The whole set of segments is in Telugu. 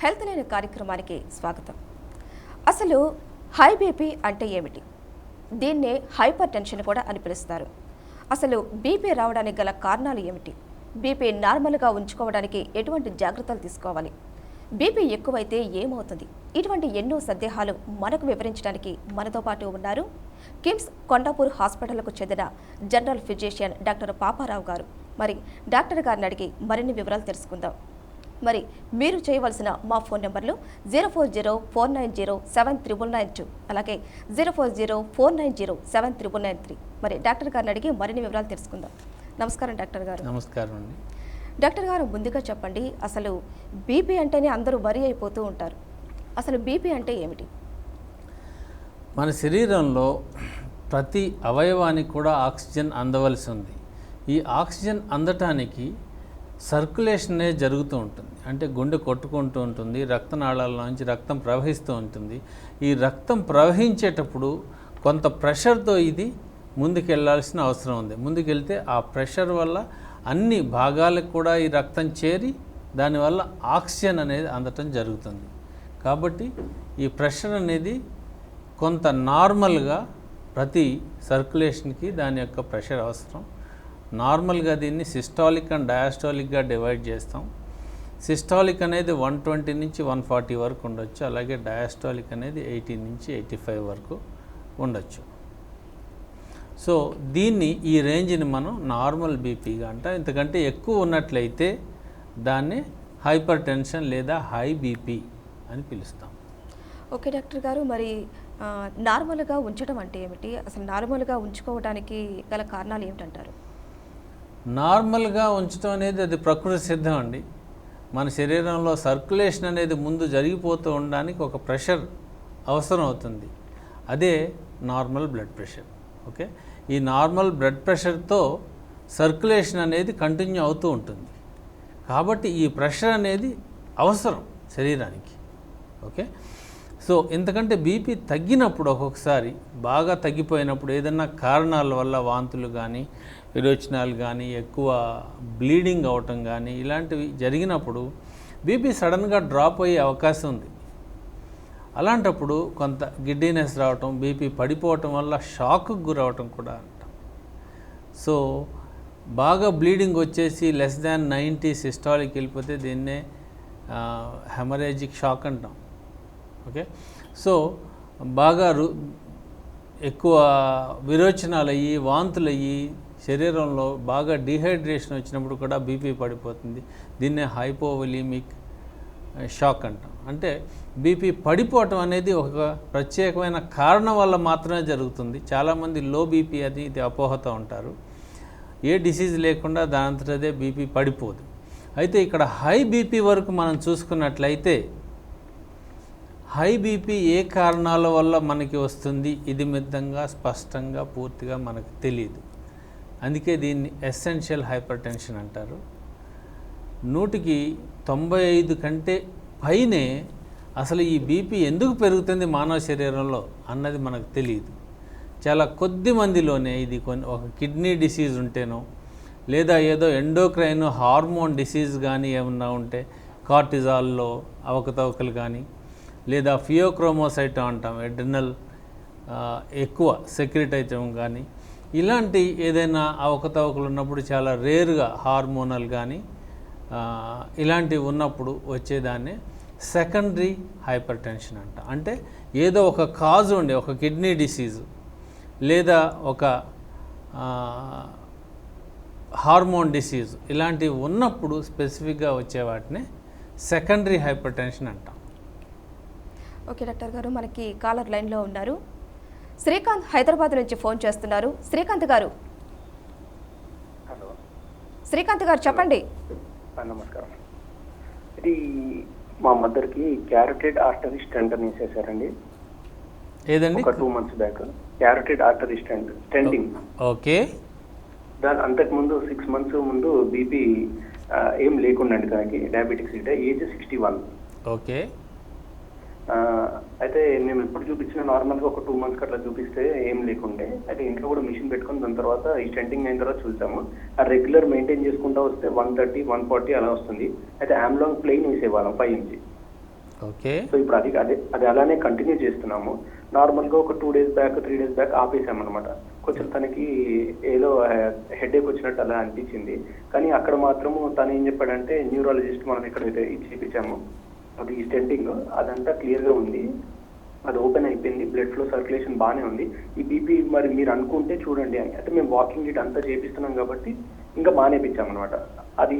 హెల్త్ లైన్ కార్యక్రమానికి స్వాగతం. అసలు హై బీపీ అంటే ఏమిటి? దీన్నే హైపర్ టెన్షన్ కూడా అని పిలుస్తారు. అసలు బీపీ రావడానికి గల కారణాలు ఏమిటి? బీపీ నార్మల్గా ఉంచుకోవడానికి ఎటువంటి జాగ్రత్తలు తీసుకోవాలి? బీపీ ఎక్కువైతే ఏమవుతుంది? ఇటువంటి ఎన్నో సందేహాలు మనకు వివరించడానికి మనతో పాటు ఉన్నారు కిమ్స్ కొండాపూర్ హాస్పిటల్కు చెందిన జనరల్ ఫిజిషియన్ డాక్టర్ పాపారావు గారు. మరి డాక్టర్ గారిని అడిగి మరిన్ని వివరాలు తెలుసుకుందాం. మరి మీరు చేయవలసిన మా ఫోన్ నెంబర్లు 040490799992, అలాగే 040490799993. మరి డాక్టర్ గారిని అడిగి మరిన్ని వివరాలు తెలుసుకుందాం. నమస్కారం డాక్టర్ గారు. నమస్కారం అండి. డాక్టర్ గారు, ముందుగా చెప్పండి, అసలు బీపీ అంటేనే అందరూ వరి అయిపోతూ ఉంటారు. అసలు బీపీ అంటే ఏమిటి? మన శరీరంలో ప్రతి అవయవానికి కూడా ఆక్సిజన్ అందవలసి ఉంది. ఈ ఆక్సిజన్ అందటానికి సర్క్యులేషన్ అనేది జరుగుతూ ఉంటుంది. అంటే గుండె కొట్టుకుంటూ ఉంటుంది, రక్తనాళాల్లోంచి రక్తం ప్రవహిస్తూ ఉంటుంది. ఈ రక్తం ప్రవహించేటప్పుడు కొంత ప్రెషర్తో ఇది ముందుకెళ్లాల్సిన అవసరం ఉంది. ముందుకెళ్తే ఆ ప్రెషర్ వల్ల అన్ని భాగాలకు కూడా ఈ రక్తం చేరి దానివల్ల ఆక్సిజన్ అనేది అందటం జరుగుతుంది. కాబట్టి ఈ ప్రెషర్ అనేది కొంత నార్మల్గా ప్రతి సర్క్యులేషన్కి దాని యొక్క ప్రెషర్ అవసరం. నార్మల్గా దీన్ని సిస్టాలిక్ అండ్ డయాస్టాలిక్గా డివైడ్ చేస్తాం. సిస్టాలిక్ అనేది 120 నుంచి 140 వరకు ఉండొచ్చు, అలాగే డయాస్టాలిక్ అనేది 80 నుంచి 85 వరకు ఉండొచ్చు. సో దీన్ని ఈ రేంజ్ని మనం నార్మల్ బీపీగా అంటాం. ఇంతకంటే ఎక్కువ ఉన్నట్లయితే దాన్ని హైపర్ టెన్షన్ లేదా హై బీపీ అని పిలుస్తాం. ఓకే డాక్టర్ గారు, మరి నార్మల్గా ఉంచడం అంటే ఏమిటి? అసలు నార్మల్గా ఉంచుకోవడానికి గల కారణాలు ఏమిటంటారు? నార్మల్గా ఉంచడం అనేది అది ప్రకృతి సిద్ధం అండి. మన శరీరంలో సర్క్యులేషన్ అనేది ముందు జరిగిపోతూ ఉండడానికి ఒక ప్రెషర్ అవసరం అవుతుంది. అదే నార్మల్ బ్లడ్ ప్రెషర్. ఓకే, ఈ నార్మల్ బ్లడ్ ప్రెషర్తో సర్క్యులేషన్ అనేది కంటిన్యూ అవుతూ ఉంటుంది. కాబట్టి ఈ ప్రెషర్ అనేది అవసరం శరీరానికి. ఓకే, సో ఎందుకంటే బీపీ తగ్గినప్పుడు ఒక్కొక్కసారి బాగా తగ్గిపోయినప్పుడు ఏదన్నా కారణాల వల్ల వాంతులు కానీ విరోచనాలు కానీ ఎక్కువ బ్లీడింగ్ అవటం కానీ ఇలాంటివి జరిగినప్పుడు బీపీ సడన్గా డ్రాప్ అయ్యే అవకాశం ఉంది. అలాంటప్పుడు కొంత గిడ్డీనెస్ రావటం, బీపీ పడిపోవటం వల్ల షాక్కు గురవటం కూడా అంటాం. సో బాగా బ్లీడింగ్ వచ్చేసి <90 సిస్టాలిక్ వెళ్ళిపోతే దీన్నే హెమరేజిక్ షాక్ అంటాం. ఓకే, సో బాగా ఎక్కువ విరోచనాలు అయ్యి వాంతులు అయ్యి శరీరంలో బాగా డీహైడ్రేషన్ వచ్చినప్పుడు కూడా బీపీ పడిపోతుంది. దీన్నే హైపోవలీమిక్ షాక్ అంటాం. అంటే బీపీ పడిపోవటం అనేది ఒక ప్రత్యేకమైన కారణం వల్ల మాత్రమే జరుగుతుంది. చాలామంది లో బీపీ అని ఇది అపోహతో ఉంటారు. ఏ డిసీజ్ లేకుండా దానంతటదే బీపీ పడిపోదు. అయితే ఇక్కడ హై బీపీ వరకు మనం చూసుకున్నట్లయితే హై బీపీ ఏ కారణాల వల్ల మనకి వస్తుంది ఇది మితంగా స్పష్టంగా పూర్తిగా మనకు తెలియదు. అందుకే దీన్ని ఎసెన్షియల్ హైపర్ టెన్షన్ అంటారు. 100కి 95 కంటే పైనే అసలు ఈ బీపీ ఎందుకు పెరుగుతుంది మానవ శరీరంలో అన్నది మనకు తెలియదు. చాలా కొద్ది మందిలోనే ఇది ఒక కిడ్నీ డిసీజ్ ఉంటేనో లేదా ఏదో ఎండోక్రైన్ హార్మోన్ డిసీజ్ కానీ ఏమన్నా ఉంటే కార్టిజాల్లో అవకతవకలు కానీ లేదా ఫియోక్రోమోసైట్ అంటాం, ఎడ్రినల్ ఎక్కువ సెక్రెట్ అయితే కానీ ఇలాంటి ఏదైనా అవకతవకలు ఉన్నప్పుడు చాలా రేర్గా హార్మోనల్ కానీ ఇలాంటివి ఉన్నప్పుడు వచ్చేదాన్ని సెకండరీ హైపర్ టెన్షన్ అంట. అంటే ఏదో ఒక కాజ్ ఉండి ఒక కిడ్నీ డిసీజ్ లేదా ఒక హార్మోన్ డిసీజ్ ఇలాంటివి ఉన్నప్పుడు స్పెసిఫిక్గా వచ్చే వాటిని సెకండరీ హైపర్ టెన్షన్ అంటాం. ఓకే డాక్టర్ గారు, మనకి కాలర్ లైన్లో ఉన్నారు. శ్రీకాంత్ హైదరాబాద్ నుంచి ఫోన్ చేస్తున్నారు. శ్రీకాంత్ గారు. హలో శ్రీకాంత్ గారు, చెప్పండి. నమస్కారం. ఇది మా మదర్కి క్యారోటిడ్ ఆర్టరీ స్టెంట్ అని వేసేసారండి. ఏదండి? ఒక 2 months back carotid artery stenting. Okay, దాని అంతకుముందు 6 months ముందు బీపీ ఏం లేకుండా అండి. దానికి డయాబెటిక్స్ ఏజ్ 61. ఓకే, అయితే మేము ఎప్పుడు చూపించిన నార్మల్గా ఒక 2 months అట్లా చూపిస్తే ఏం లేకుండే. అయితే ఇంట్లో కూడా మిషన్ పెట్టుకుని దాని తర్వాత ఈ స్టెంటింగ్ అయిన తర్వాత చూసాము. ఆ రెగ్యులర్ మెయింటైన్ చేసుకుంటూ వస్తే 130, 140 అలా వస్తుంది. అయితే ఆమ్లాంగ్ ప్లెయిన్ వేసేవాళ్ళం 5 inch. ఓకే. సో ఇప్పుడు అది అలానే కంటిన్యూ చేస్తున్నాము. నార్మల్గా ఒక 2 days బ్యాక్ 3 days బ్యాక్ ఆపేసామన్నమాట. కొంచెం తనకి ఏదో హెడేక్ వచ్చినట్టు అలా అనిపించింది. కానీ అక్కడ మాత్రము తను ఏం చెప్పాడంటే న్యూరాలజిస్ట్ మనం ఎక్కడైతే ఇది చేయించాము అది స్టెంటింగ్ అదంతా క్లియర్గా ఉంది, అది ఓపెన్ అయిపోయింది, బ్లడ్ ఫ్లో సర్క్యులేషన్ బాగానే ఉంది, ఈ బీపీ మరి మీరు అనుకుంటే చూడండి అని. అంటే మేము వాకింగ్ ఇట్ అంతా చేపిస్తున్నాం కాబట్టి ఇంకా బాగానే ఇప్పించామన్నమాట. అది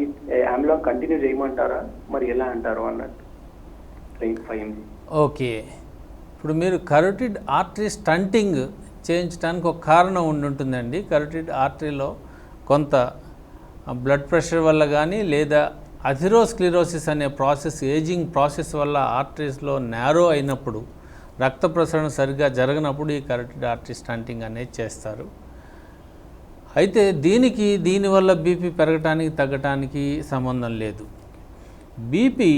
ఆంబులాన్ కంటిన్యూ చేయమంటారా మరి ఎలా అంటారు అన్నట్టు 5 mg. ఓకే. ఇప్పుడు మీరు కరోటిడ్ ఆర్టరీ స్టంటింగ్ చేయించడానికి ఒక కారణం ఉంటుందండి. కరోటిడ్ ఆర్టరీలో కొంత బ్లడ్ ప్రెషర్ వల్ల కానీ లేదా అథెరోస్క్లెరోసిస్ అనే ప్రాసెస్, ఏజింగ్ ప్రాసెస్ వల్ల ఆర్టరీస్లో నేరో అయినప్పుడు, రక్త ప్రసరణ సరిగ్గా జరగనప్పుడు ఈ కరోటిడ్ ఆర్టరీ స్టంటింగ్ అనేది చేస్తారు. అయితే దీనివల్ల బీపీ పెరగటానికి తగ్గటానికి సంబంధం లేదు. బీపీ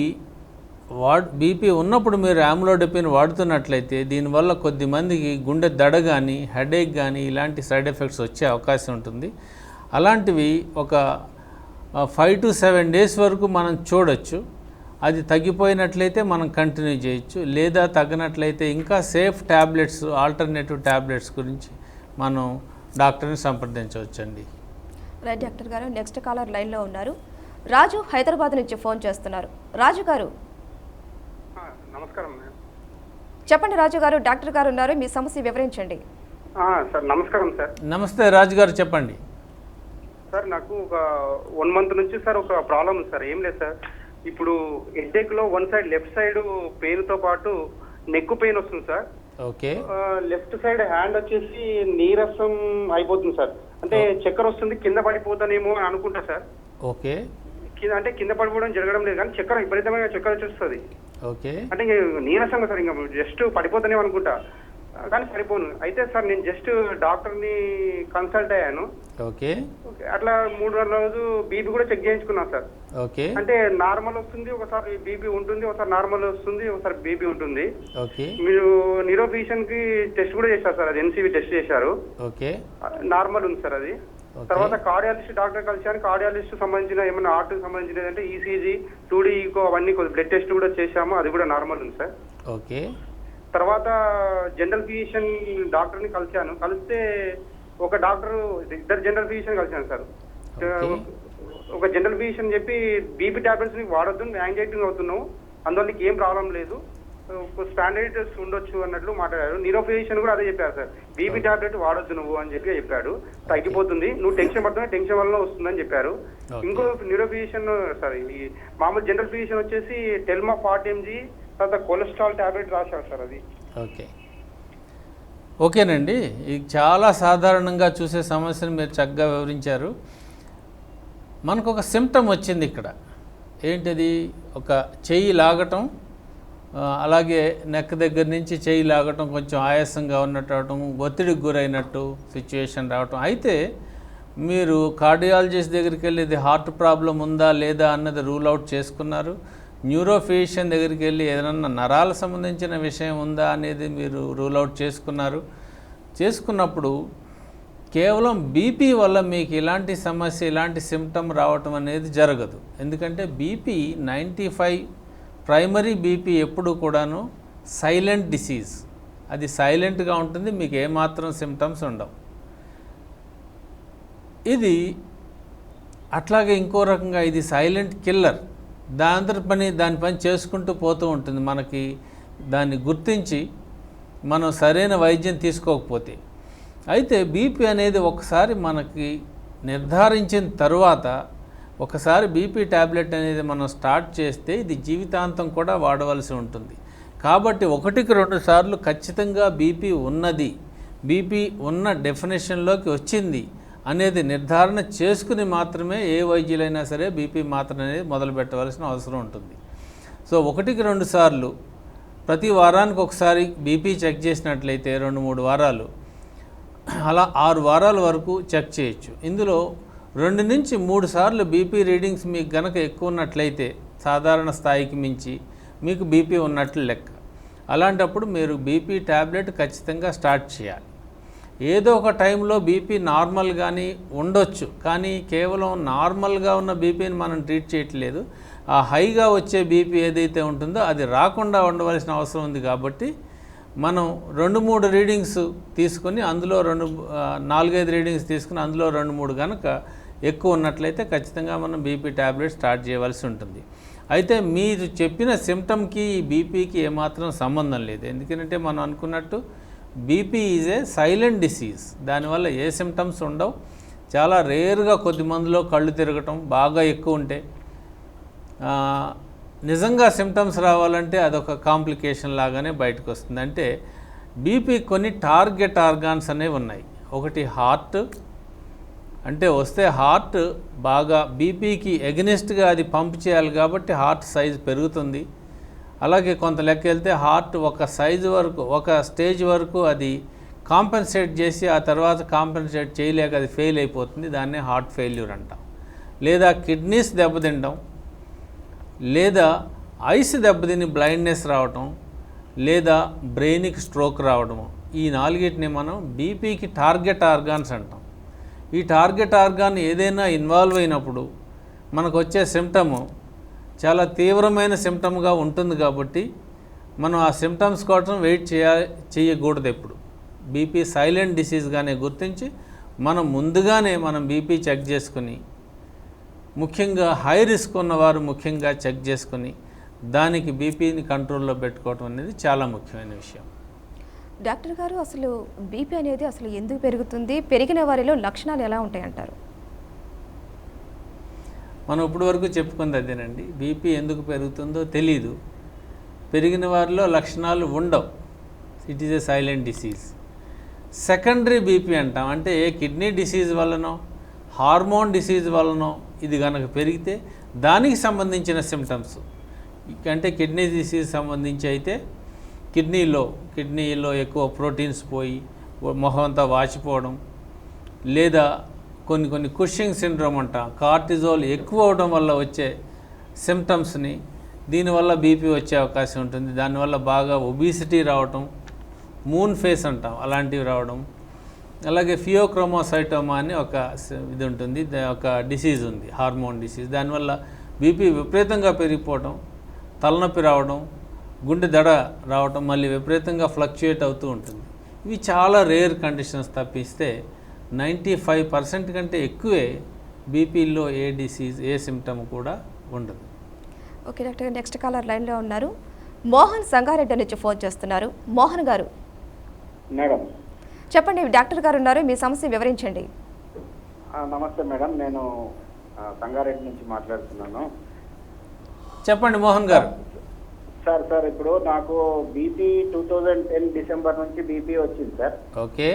ఉన్నప్పుడు మీరు ఆమ్లోడెపిన్ వాడుతున్నట్లయితే దీనివల్ల కొద్దిమందికి గుండె దడ కానీ హెడేక్ కానీ ఇలాంటి సైడ్ ఎఫెక్ట్స్ వచ్చే అవకాశం ఉంటుంది. అలాంటివి ఒక 5 to 7 days వరకు మనం చూడొచ్చు. అది తగ్గిపోయినట్లయితే మనం కంటిన్యూ చేయొచ్చు, లేదా తగ్గినట్లయితే ఇంకా సేఫ్ ట్యాబ్లెట్స్, ఆల్టర్నేటివ్ ట్యాబ్లెట్స్ గురించి మనం డాక్టర్ని సంప్రదించవచ్చండి. రైట్ డాక్టర్ గారు, నెక్స్ట్ కాలర్ లైన్లో ఉన్నారు. రాజు హైదరాబాద్ నుంచి ఫోన్ చేస్తున్నారు. రాజు గారు నమస్కారం. చెప్పండి రాజు గారు, డాక్టర్ గారు ఉన్నారు, మీ సమస్య వివరించండి. సార్ నమస్కారం సార్. నమస్తే రాజు గారు, చెప్పండి. సార్ నాకు ఒక 1 month నుంచి సార్ ఒక ప్రాబ్లం ఉంది సార్. ఏం లేదు సార్, ఇప్పుడు హెడ్ఏక్ లో one side left side pain తో పాటు నెక్ పెయిన్ వస్తుంది sir. Okay. Left side hand వచ్చేసి నీరసం అయిపోతుంది సార్. అంటే చక్కెర వస్తుంది, కింద పడిపోతానేమో అని అనుకుంటా సార్. ఓకే. అంటే కింద పడిపోవడం జరగడం లేదు కానీ చక్కెర విపరీతమైన చక్కెర వచ్చేస్తుంది. ఓకే. అంటే నీరసంగా సార్, ఇంకా జస్ట్ పడిపోతానేమో అనుకుంటా కానీ సరిపోను. అయితే సార్ నేను జస్ట్ డాక్టర్ని కన్సల్ట్ అయ్యాను. ఓకే. అట్లా 3 రోజు బీపీ కూడా చెక్ చేయించుకున్నాను సార్. ఓకే. అంటే నార్మల్ వస్తుంది, ఒకసారి బీపీ ఉంటుంది, ఒకసారి నార్మల్ వస్తుంది, ఒకసారి బీపీ ఉంటుంది. ఓకే. మీరు న్యూరోఫిజిషియన్ కి టెస్ట్ కూడా చేశారు సార్, అది ఎన్సీవీ టెస్ట్ చేశారు. ఓకే. నార్మల్ ఉంది సార్ అది. తర్వాత కార్డియాలజిస్ట్ డాక్టర్ కలిసాను. కార్డియాలజిస్ట్ సంబంధించిన ఏమైనా హార్ట్ సంబంధించిన అంటే ఈసీజీ 2D ఈకో అవన్నీ బ్లడ్ టెస్ట్ కూడా చేశాము, అది కూడా నార్మల్ ఉంది సార్. ఓకే. తర్వాత జనరల్ ఫిజిషియన్ డాక్టర్ని కలిశాను. కలిస్తే ఒక డాక్టర్, 2 జనరల్ ఫిజిషియన్ కలిశాను సార్. ఒక జనరల్ ఫిజిషియన్ చెప్పి బీపీ టాబ్లెట్స్ ని వాడొద్దు, యాంగ్జైటీ అవుతున్నావు, అందువల్ల నీకు ఏం ప్రాబ్లం లేదు, స్టాండర్డ్ ఉండొచ్చు అన్నట్లు మాట్లాడారు. న్యూరో ఫిజిషియన్ కూడా అదే చెప్పారు సార్, బీపీ టాబ్లెట్ వాడొద్దు నువ్వు అని చెప్పి చెప్పాడు, తగ్గిపోతుంది, నువ్వు టెన్షన్ పడుతున్నా టెన్షన్ వల్ల వస్తుందని చెప్పారు. ఇంకో న్యూరో ఫిజిషియన్ సార్, ఈ మామూలు జనరల్ ఫిజిషియన్ వచ్చేసి టెల్మా 40 mg తర్వాత కొలెస్ట్రాల్ టాబ్లెట్ రాశారు సార్ అది. ఓకే. ఓకేనండి, ఇది చాలా సాధారణంగా చూసే సమస్యను మీరు చక్కగా వివరించారు. మనకు ఒక సిమ్టమ్ వచ్చింది ఇక్కడ. ఏంటిది? ఒక చెయ్యి లాగటం, అలాగే నెక్ దగ్గర నుంచి చెయ్యి లాగటం, కొంచెం ఆయాసంగా ఉన్నట్టు అవటం, ఒత్తిడికి గురైనట్టు సిచ్యువేషన్ రావటం. అయితే మీరు కార్డియాలజిస్ట్ దగ్గరికి వెళ్ళి ఇది హార్ట్ ప్రాబ్లం ఉందా లేదా అన్నది రూల్ అవుట్ చేసుకున్నారు. న్యూరోఫిజిషియన్ దగ్గరికి వెళ్ళి ఏదైనా నరాలకు సంబంధించిన విషయం ఉందా అనేది మీరు రూల్ అవుట్ చేసుకున్నారు. చేసుకున్నప్పుడు కేవలం బీపీ వల్ల మీకు ఇలాంటి సమస్య, ఇలాంటి సిమ్టమ్ రావటం అనేది జరగదు. ఎందుకంటే బీపీ 95 ప్రైమరీ బీపీ ఎప్పుడు కూడాను సైలెంట్ డిసీజ్. అది సైలెంట్గా ఉంటుంది, మీకు ఏమాత్రం సిమ్టమ్స్ ఉండవు. ఇది అట్లాగే ఇంకో రకంగా ఇది సైలెంట్ కిల్లర్. దాని పని చేసుకుంటూ పోతూ ఉంటుంది. మనకి దాన్ని గుర్తించి మనం సరైన వైద్యం తీసుకోకపోతే. అయితే బీపీ అనేది ఒకసారి మనకి నిర్ధారించిన తరువాత ఒకసారి బీపీ ట్యాబ్లెట్ అనేది మనం స్టార్ట్ చేస్తే ఇది జీవితాంతం కూడా వాడవలసి ఉంటుంది. కాబట్టి 1కి 2 సార్లు ఖచ్చితంగా బీపీ ఉన్నది, బీపీ ఉన్న డెఫినేషన్లోకి వచ్చింది అనేది నిర్ధారణ చేసుకుని మాత్రమే ఏ వైద్యులైనా సరే బీపీ మాత్ర అనేది మొదలు పెట్టవలసిన అవసరం ఉంటుంది. సో 1కి 2 సార్లు ప్రతి వారానికి ఒకసారి బీపీ చెక్ చేసినట్లయితే 2-3 వారాలు, అలా 6 వారాల వరకు చెక్ చేయొచ్చు. ఇందులో 2 నుంచి 3 సార్లు బీపీ రీడింగ్స్ మీకు గనక ఎక్కువ ఉన్నట్లయితే, సాధారణ స్థాయికి మించి మీకు బీపీ ఉన్నట్లు లెక్క. అలాంటప్పుడు మీరు బీపీ ట్యాబ్లెట్ ఖచ్చితంగా స్టార్ట్ చేయాలి. ఏదో ఒక టైంలో బీపీ నార్మల్ కానీ ఉండొచ్చు, కానీ కేవలం నార్మల్గా ఉన్న బీపీని మనం ట్రీట్ చేయట్లేదు. ఆ హైగా వచ్చే బీపీ ఏదైతే ఉంటుందో అది రాకుండా ఉండవలసిన అవసరం ఉంది. కాబట్టి మనం 2-3 రీడింగ్స్ తీసుకొని అందులో 4-5 రీడింగ్స్ తీసుకుని అందులో 2-3 కనుక ఎక్కువ ఉన్నట్లయితే ఖచ్చితంగా మనం బీపీ ట్యాబ్లెట్ స్టార్ట్ చేయవలసి ఉంటుంది. అయితే మీరు చెప్పిన సిమ్టమ్కి ఈ బీపీకి ఏమాత్రం సంబంధం లేదు. ఎందుకంటే మనం అనుకున్నట్టు BP is a silent disease. దానివల్ల ఏ సిమ్టమ్స్ ఉండవు. చాలా రేర్గా కొద్ది మందిలో కళ్ళు తిరగటం బాగా ఎక్కువ ఉంటే, నిజంగా సిమ్టమ్స్ రావాలంటే అదొక కాంప్లికేషన్ లాగానే బయటకు వస్తుంది. అంటే బీపీ కొన్ని టార్గెట్ ఆర్గాన్స్ అనేవి ఉన్నాయి. ఒకటి హార్ట్, అంటే వస్తే హార్ట్ బాగా బీపీకి ఎగనెస్ట్గా అది పంప్ చేయాలి కాబట్టి హార్ట్ సైజు పెరుగుతుంది. అలాగే కొంత లెక్క వెళ్తే హార్ట్ ఒక సైజు వరకు, ఒక స్టేజ్ వరకు అది కాంపెన్సేట్ చేసి ఆ తర్వాత కాంపెన్సేట్ చేయలేక అది ఫెయిల్ అయిపోతుంది. దాన్నే హార్ట్ ఫెయిల్యూర్ అంటాం. లేదా కిడ్నీస్ దెబ్బతింటాం, లేదా ఐస్ దెబ్బతిని బ్లైండ్నెస్ రావటం, లేదా బ్రెయిన్కి స్ట్రోక్ రావడము. ఈ 4టిని మనం బీపీకి టార్గెట్ ఆర్గాన్స్ అంటాం. ఈ టార్గెట్ ఆర్గాన్ ఏదైనా ఇన్వాల్వ్ అయినప్పుడు మనకు వచ్చే సిమ్టము చాలా తీవ్రమైన సిమ్టమ్గా ఉంటుంది. కాబట్టి మనం ఆ సిమ్టమ్స్ కోసం వెయిట్ చేయకూడదు. ఎప్పుడు బీపీ సైలెంట్ డిసీజ్గానే గుర్తించి మనం ముందుగానే మనం బీపీ చెక్ చేసుకుని, ముఖ్యంగా హై రిస్క్ ఉన్నవారు ముఖ్యంగా చెక్ చేసుకుని దానికి బీపీని కంట్రోల్లో పెట్టుకోవడం అనేది చాలా ముఖ్యమైన విషయం. డాక్టర్ గారు, అసలు బీపీ అనేది అసలు ఎందుకు పెరుగుతుంది? పెరిగిన వారిలో లక్షణాలు ఎలా ఉంటాయంటారు? మనం ఇప్పటి వరకు చెప్పుకుంది అదేనండి. బీపీ ఎందుకు పెరుగుతుందో తెలీదు. పెరిగిన వారిలో లక్షణాలు ఉండవు. It is a silent disease. Secondary BP అంటాం. అంటే ఏ కిడ్నీ డిసీజ్ వల్లనో హార్మోన్ డిసీజ్ వల్లనో ఇది కనుక పెరిగితే దానికి సంబంధించిన సిమ్టమ్స్, అంటే కిడ్నీ డిసీజ్ సంబంధించి అయితే కిడ్నీలో ఎక్కువ ప్రోటీన్స్ పోయి మొహం అంతా వాచిపోవడం, లేదా కొన్ని కుషింగ్ సిండ్రోమ్ అంటాం, కార్టిజోల్ ఎక్కువ అవడం వల్ల వచ్చే సిమ్టమ్స్ని, దీనివల్ల బీపీ వచ్చే అవకాశం ఉంటుంది. దానివల్ల బాగా ఒబిసిటీ రావటం, మూన్ ఫేస్ అంటాం, అలాంటివి రావడం. అలాగే ఫియోక్రోమోసైటోమా అని ఒక ఇది ఉంటుంది, ఒక డిసీజ్ ఉంది, హార్మోన్ డిసీజ్. దానివల్ల బీపీ విపరీతంగా పెరిగిపోవడం, తలనొప్పి రావడం, గుండె దడ రావటం, మళ్ళీ విపరీతంగా ఫ్లక్చుయేట్ అవుతూ ఉంటుంది. ఇవి చాలా రేర్ కండిషన్స్ తప్పిస్తే 95% కంటే ఎక్కువే బీపీలో ఏ డిసీజ్, ఏ సిమ్టమ్ కూడా ఉండదు. ఓకే డాక్టర్, నెక్స్ట్ కాలర్ లైన్లో ఉన్నారు. మోహన్ సంగారెడ్డి నుంచి ఫోన్ చేస్తున్నారు. మోహన్ గారు మేడం చెప్పండి. డాక్టర్ గారు ఉన్నారు, మీ సమస్య వివరించండి. నమస్తే మేడం, నేను సంగారెడ్డి నుంచి మాట్లాడుతున్నాను. చెప్పండి మోహన్ గారు. సార్ ఇప్పుడు నాకు బీపీ 2010 డిసెంబర్ నుంచి బీపీ వచ్చింది సార్. ఓకే.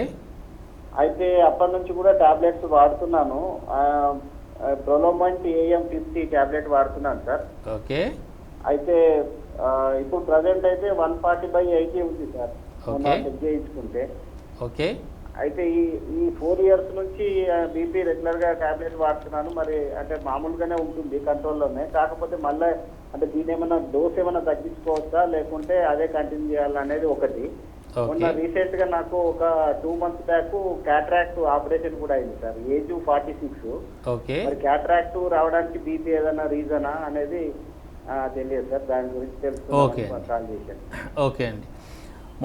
అయితే అప్పటి నుంచి కూడా టాబ్లెట్స్ వాడుతున్నాను. ప్రొలోమెంట్ AM50 టాబ్లెట్ వాడుతున్నాను సార్. ఓకే. అయితే ఇప్పుడు ప్రజెంట్ అయితే 140/80 ఉంది సార్ చెక్ చేయించుకుంటే. ఓకే. అయితే ఈ 4 ఇయర్స్ నుంచి బీపీ రెగ్యులర్ గా టాబ్లెట్ వాడుతున్నాను. మరి అంటే మామూలుగానే ఉంటుంది, కంట్రోల్లోనే. కాకపోతే మళ్ళీ అంటే దీని ఏమైనా డోస్ ఏమైనా తగ్గించుకోవచ్చా, లేకుంటే అదే కంటిన్యూ చేయాలనేది ఒకటి. మొన్న రీసెంట్ గా నాకు ఒక 2 months బ్యాక్ క్యాట్రాక్ట్ ఆపరేషన్ కూడా అయింది సార్. ఏజ్ 46. ఓకే. మరి క్యాట్రాక్ట్ రావడానికి బీపీ ఏదైనా రీజనా అనేది తెలియదు సార్. దాని గురించి తెలుసుకున్నాను, కాల్ చేశాను. ఓకే అండి.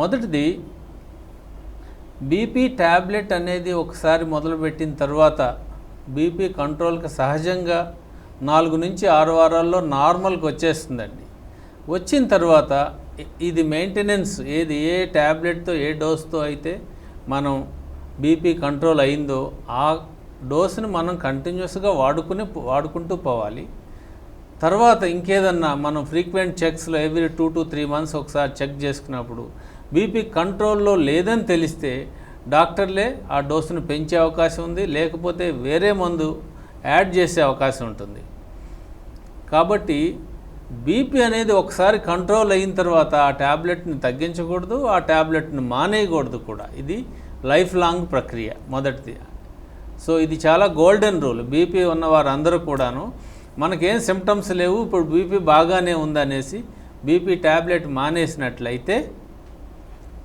మొదటిది, బీపీ ట్యాబ్లెట్ అనేది ఒకసారి మొదలుపెట్టిన తర్వాత బీపీ కంట్రోల్కి సహజంగా 4 నుంచి 6 వారాల్లో నార్మల్కి వచ్చేస్తుందండి. వచ్చిన తర్వాత ఇది మెయింటెనెన్స్, ఏది ఏ ట్యాబ్లెట్తో ఏ డోస్తో అయితే మనం బీపీ కంట్రోల్ అయిందో ఆ డోస్ని మనం కంటిన్యూస్గా వాడుకుంటూ పోవాలి. తర్వాత ఇంకేదన్నా మనం ఫ్రీక్వెంట్ చెక్స్లో ఎవ్రీ 2 to 3 months ఒకసారి చెక్ చేసుకున్నప్పుడు బీపీ కంట్రోల్లో లేదని తెలిస్తే డాక్టర్లే ఆ డోసును పెంచే అవకాశం ఉంది, లేకపోతే వేరే మందు యాడ్ చేసే అవకాశం ఉంటుంది. కాబట్టి బీపీ అనేది ఒకసారి కంట్రోల్ అయిన తర్వాత ఆ ట్యాబ్లెట్ని తగ్గించకూడదు, ఆ ట్యాబ్లెట్ని మానేయకూడదు కూడా. ఇది లైఫ్ లాంగ్ ప్రక్రియ మొదటిది. సో ఇది చాలా గోల్డెన్ రూల్. బీపీ ఉన్నవారు అందరూ కూడాను మనకేం సిమ్టమ్స్ లేవు, ఇప్పుడు బీపీ బాగానే ఉందనేసి బీపీ ట్యాబ్లెట్ మానేసినట్లయితే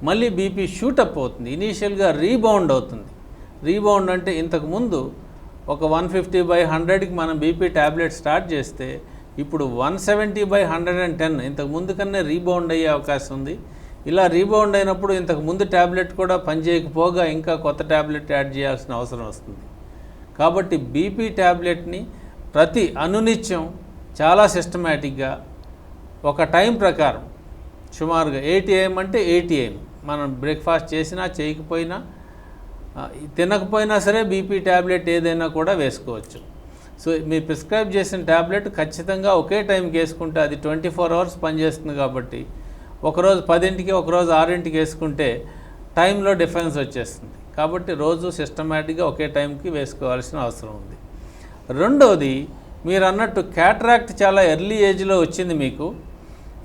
మళ్ళీ బీపీ షూటప్ అవుతుంది. ఇనీషియల్గా రీబౌండ్ అవుతుంది. రీబౌండ్ అంటే ఇంతకుముందు ఒక 150/100కి మనం బీపీ ట్యాబ్లెట్ స్టార్ట్ చేస్తే ఇప్పుడు 170/110 ఇంతకు ముందు కన్నా రీబౌండ్ అయ్యే అవకాశం ఉంది. ఇలా రీబౌండ్ అయినప్పుడు ఇంతకు ముందు ట్యాబ్లెట్ కూడా పనిచేయకపోగా ఇంకా కొత్త ట్యాబ్లెట్ యాడ్ చేయాల్సిన అవసరం వస్తుంది. కాబట్టి బీపీ ట్యాబ్లెట్ని ప్రతి అనునిత్యం చాలా సిస్టమేటిక్గా ఒక టైం ప్రకారం సుమారుగా 8 AM అంటే 8 AM మనం బ్రేక్ఫాస్ట్ చేసినా చేయకపోయినా తినకపోయినా సరే బీపీ ట్యాబ్లెట్ ఏదైనా కూడా వేసుకోవచ్చు. సో మీరు ప్రిస్క్రైబ్ చేసిన ట్యాబ్లెట్ ఖచ్చితంగా ఒకే టైంకి వేసుకుంటే అది 24 hours పనిచేస్తుంది. కాబట్టి ఒకరోజు 10కి ఒకరోజు 6కి వేసుకుంటే టైంలో డిఫరెన్స్ వచ్చేస్తుంది. కాబట్టి రోజు సిస్టమేటిక్గా ఒకే టైంకి వేసుకోవాల్సిన అవసరం ఉంది. రెండవది, మీరు అన్నట్టు క్యాటరాక్ట్ చాలా ఎర్లీ ఏజ్లో వచ్చింది. మీకు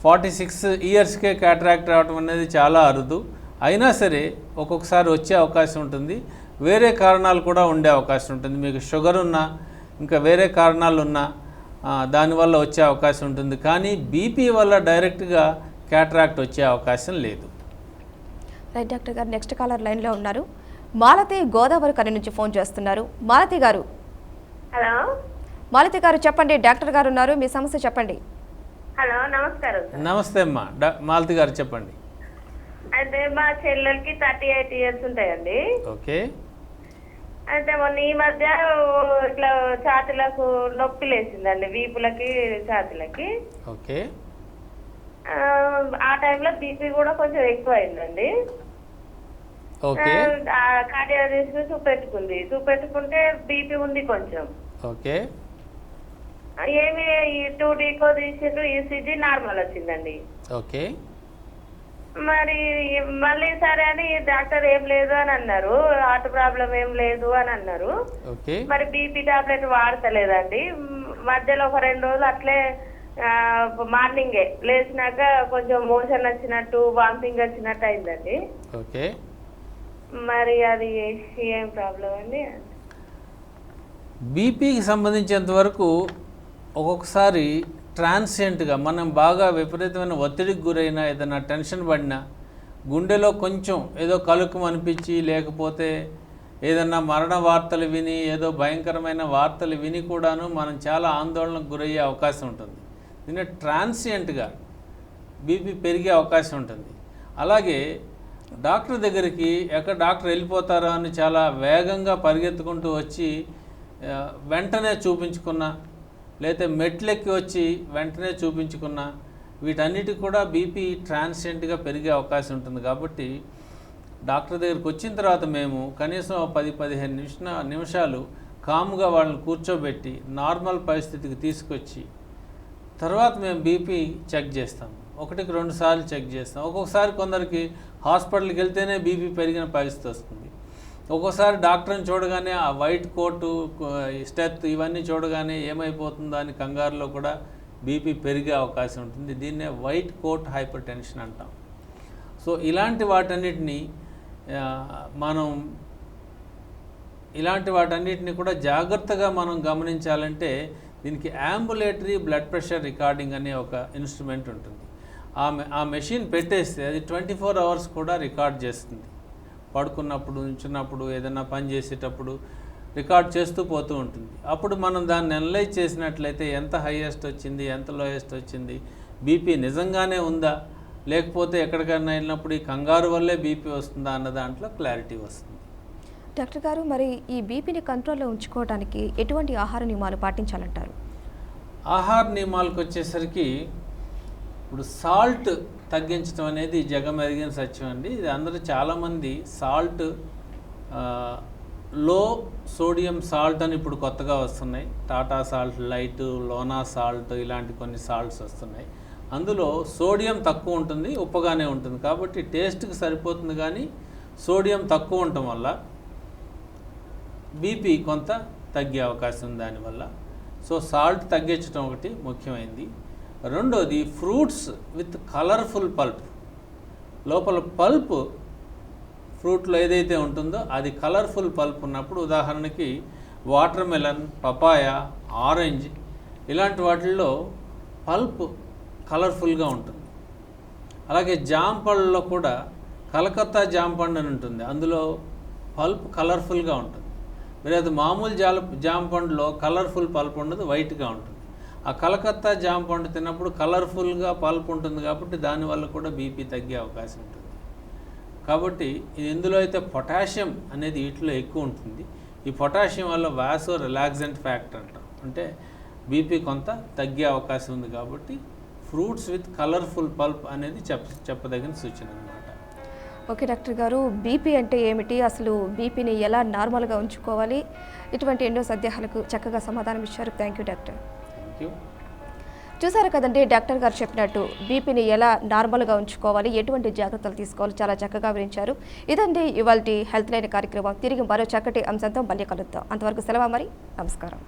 46 yearsకే క్యాటరాక్ట్ రావడం అనేది చాలా అరుదు. అయినా సరే ఒక్కొక్కసారి వచ్చే అవకాశం ఉంటుంది. వేరే కారణాలు కూడా ఉండే అవకాశం ఉంటుంది. మీకు షుగర్ ఉన్నా ఇంకా వేరే కారణాలు ఉన్నా దానివల్ల వచ్చే అవకాశం ఉంటుంది. కానీ బీపీ వల్ల డైరెక్ట్గా క్యాటరాక్ట్ వచ్చే అవకాశం లేదు. రైట్ డాక్టర్ గారు, నెక్స్ట్ కాలర్ లైన్లో ఉన్నారు. మాలతి గోదావరి కని నుంచి ఫోన్ చేస్తున్నారు. మాలతి గారు. హలో. మాలతి గారు చెప్పండి, డాక్టర్ గారు ఉన్నారు, మీ సమస్య చెప్పండి. హలో, నమస్కారం. నమస్తే అమ్మా. మాలతి గారు చెప్పండి. అయితే మా చెల్లెలకి 38 years ఉంటాయండి. ఓకే. అయితే మొన్న ఈ మధ్య ఇట్లా ఛాతీలకు నొప్పి లేచిందండి, వీపులకి ఛాతీలకి. ఓకే. ఆ టైంలో బీపీ కూడా కొంచెం ఎక్కువ అయిందండి. ఓకే. కార్డియాలజిస్ట్ చూపెట్టుకుంటే బీపీ ఉంది కొంచెం. ఓకే. ఏమి 2 డీకో తీసిండ్రు, ఈసీజీ నార్మల్ వచ్చిందండి. ఓకే. మరి మళ్ళీ సరే అని డాక్టర్ ఏం లేదు అని అన్నారు, హార్ట్ ప్రాబ్లం ఏం లేదు అని అన్నారు. ఓకే. మరి బీపీ టాబ్లెట్ వాడతలేదండి. మధ్యలో ఒక 2 రోజులు అట్లే మార్నింగే లేచినాక కొంచెం మోషన్ వచ్చినట్టు, వామిటింగ్ వచ్చినట్టు అయిందండి. ఓకే. మరి అది ఏం ప్రాబ్లం అండి? బీపీకి సంబంధించినంత వరకు ఒక్కొక్కసారి ట్రాన్సియంట్గా మనం బాగా విపరీతమైన ఒత్తిడికి గురైనా, ఏదైనా టెన్షన్ పడినా, గుండెలో కొంచెం ఏదో కలుకం అనిపించి, లేకపోతే ఏదన్నా మరణ వార్తలు విని, ఏదో భయంకరమైన వార్తలు విని కూడాను మనం చాలా ఆందోళనకు గురయ్యే అవకాశం ఉంటుంది. దీన్ని ట్రాన్సియంట్గా బీపీ పెరిగే అవకాశం ఉంటుంది. అలాగే డాక్టర్ దగ్గరికి డాక్టర్ వెళ్ళిపోతారో అని చాలా వేగంగా పరిగెత్తుకుంటూ వచ్చి వెంటనే చూపించుకున్నా, లేకపోతే మెట్లెక్కి వచ్చి వెంటనే చూపించుకున్నా, వీటన్నిటికి కూడా బీపీ ట్రాన్సియంట్గా పెరిగే అవకాశం ఉంటుంది. కాబట్టి డాక్టర్ దగ్గరికి వచ్చిన తర్వాత మేము కనీసం 10-15 నిమిషాలు కామ్గా వాళ్ళని కూర్చోబెట్టి నార్మల్ పరిస్థితికి తీసుకొచ్చి తర్వాత మేము బీపీ చెక్ చేస్తాం. 1-2 సార్లు చెక్ చేస్తాం. ఒక్కొక్కసారి కొందరికి హాస్పిటల్కి వెళ్తేనే బీపీ పెరిగిన పరిస్థితి వస్తుంది. ఒక్కోసారి డాక్టర్ని చూడగానే ఆ వైట్ కోటు, స్టెత్ ఇవన్నీ చూడగానే ఏమైపోతుందో అని కంగారులో కూడా బీపీ పెరిగే అవకాశం ఉంటుంది. దీన్నే వైట్ కోట్ హైపర్ టెన్షన్ అంటాం. సో ఇలాంటి వాటన్నిటిని కూడా జాగ్రత్తగా మనం గమనించాలంటే దీనికి అంబులేటరీ బ్లడ్ ప్రెషర్ రికార్డింగ్ అనే ఒక ఇన్స్ట్రుమెంట్ ఉంటుంది. ఆ మెషిన్ పెట్టేస్తే అది 24 hours కూడా రికార్డ్ చేస్తుంది. పడుకున్నప్పుడు, నుంచున్నప్పుడు, ఏదైనా పని చేసేటప్పుడు రికార్డ్ చేస్తూ పోతూ ఉంటుంది. అప్పుడు మనం దాన్ని అనలైజ్ చేసినట్లయితే ఎంత హైయెస్ట్ వచ్చింది, ఎంత లోయెస్ట్ వచ్చింది, బీపీ నిజంగానే ఉందా, లేకపోతే ఎక్కడికైనా వెళ్ళినప్పుడు ఈ కంగారు వల్లే బీపీ వస్తుందా అన్న దాంట్లో క్లారిటీ వస్తుంది. డాక్టర్ గారు, మరి ఈ బీపీని కంట్రోల్లో ఉంచుకోవడానికి ఎటువంటి ఆహార నియమాలు పాటించాలంటారు? ఆహార నియమాలకు వచ్చేసరికి ఇప్పుడు సాల్ట్ తగ్గించడం అనేది జగమెరిగిన సత్యం అండి. ఇది అందరూ చాలామంది సాల్ట్, లో సోడియం సాల్ట్ అని ఇప్పుడు కొత్తగా వస్తున్నాయి. టాటా సాల్ట్ లైట్, లోనా సాల్ట్, ఇలాంటి కొన్ని సాల్ట్స్ వస్తున్నాయి. అందులో సోడియం తక్కువ ఉంటుంది, ఉప్పగానే ఉంటుంది. కాబట్టి టేస్ట్కి సరిపోతుంది. కానీ సోడియం తక్కువ ఉండటం వల్ల బీపీ కొంత తగ్గే అవకాశం ఉంది దానివల్ల. సో సాల్ట్ తగ్గించడం ఒకటి ముఖ్యమైనది. రెండోది, ఫ్రూట్స్ విత్ కలర్ఫుల్ పల్ప్. లోపల పల్ప్ ఫ్రూట్లో ఏదైతే ఉంటుందో అది కలర్ఫుల్ పల్ప్ ఉన్నప్పుడు, ఉదాహరణకి వాటర్ మెలన్, పపాయ, ఆరెంజ్ ఇలాంటి వాటిల్లో పల్ప్ కలర్ఫుల్గా ఉంటుంది. అలాగే జామ పళ్ళలో కూడా కలకత్తా జామ పండు అని ఉంటుంది, అందులో పల్ప్ కలర్ఫుల్గా ఉంటుంది. మరి అది మామూలు జామ పండులో కలర్ఫుల్ పల్ప్ ఉండదు, వైట్గా ఉంటుంది. ఆ కలకత్తా జామ పండు తిన్నప్పుడు కలర్ఫుల్గా పల్ప్ ఉంటుంది కాబట్టి దానివల్ల కూడా బీపీ తగ్గే అవకాశం ఉంటుంది. కాబట్టి ఇందులో అయితే పొటాషియం అనేది వీటిలో ఎక్కువ ఉంటుంది. ఈ పొటాషియం వల్ల వాసో రిలాక్సెంట్ ఫ్యాక్టర్ అంటాం, అంటే బీపీ కొంత తగ్గే అవకాశం ఉంది. కాబట్టి ఫ్రూట్స్ విత్ కలర్ఫుల్ పల్ప్ అనేది చెప్పదగిన సూచన అన్నమాట. ఓకే డాక్టర్ గారు, బీపీ అంటే ఏమిటి, అసలు బీపీని ఎలా నార్మల్గా ఉంచుకోవాలి, ఇటువంటి ఎన్నో సందేహాలకు చక్కగా సమాధానం ఇచ్చారు. Thank you doctor. Thank you. చూసారు కదండి, డాక్టర్ గారు చెప్పినట్టు బీపీని ఎలా నార్మల్గా ఉంచుకోవాలి, ఎటువంటి జాగ్రత్తలు తీసుకోవాలి, చాలా చక్కగా వివరించారు. ఇదండి ఇవాల్టి హెల్త్ లైన్ కార్యక్రమం. తిరిగి మరో చక్కటి అంశంతో మళ్ళీ కలుద్దాం. అంతవరకు సెలవు మరి. నమస్కారం.